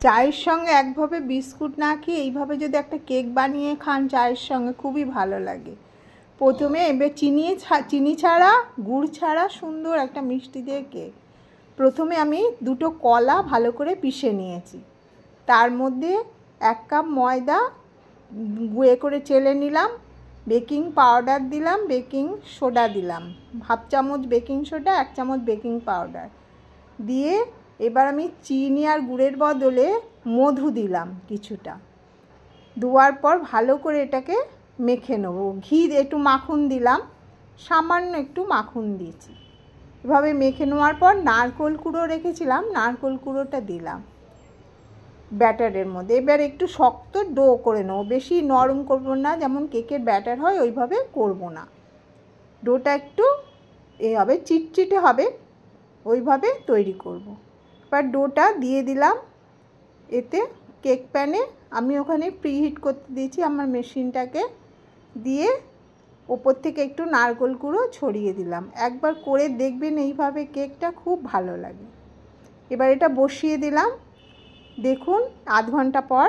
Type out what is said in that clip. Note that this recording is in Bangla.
চায়ের সঙ্গে একভাবে বিস্কুট না খেয়ে এইভাবে যদি একটা কেক বানিয়ে খান চায়ের সঙ্গে খুবই ভালো লাগে। প্রথমে এবার চিনি ছাড়া গুড় ছাড়া সুন্দর একটা মিষ্টি দিয়ে কেক। প্রথমে আমি দুটো কলা ভালো করে পিষে নিয়েছি, তার মধ্যে 1 কাপ ময়দা গুঁড়ো করে চেলে নিলাম, বেকিং পাউডার দিলাম, বেকিং সোডা দিলাম, হাফ চামচ বেকিং সোডা 1 চামচ বেকিং পাউডার দিয়ে এবার আমি চিনি আর গুড়ের বদলে মধু দিলাম কিছুটা। দেওয়ার পর ভালো করে এটাকে মেখে নেব। ঘি একটু মাখন দিলাম, সামান্য একটু মাখন দিয়েছি। এভাবে মেখে নেওয়ার পর নারকেল কুড়ো রেখেছিলাম, নারকেল কুড়োটা দিলাম ব্যাটারের মধ্যে। এবার একটু শক্ত ডো করে নেব, বেশি নরম করব না, যেমন কেকের ব্যাটার হয় ওইভাবে করব না। ডোটা একটু হবে চিটচিটে হবে, ওইভাবে তৈরি করব। এবার ডোটা দিয়ে দিলাম এতে কেক প্যানে। আমি ওখানে প্রিহিট করতে দিয়েছি আমার মেশিনটাকে, দিয়ে ওপর থেকে একটু নারকেল কুড়ো ছড়িয়ে দিলাম। একবার করে দেখবেন এইভাবে, কেকটা খুব ভালো লাগে। এবার এটা বসিয়ে দিলাম। দেখুন আধ ঘন্টা পর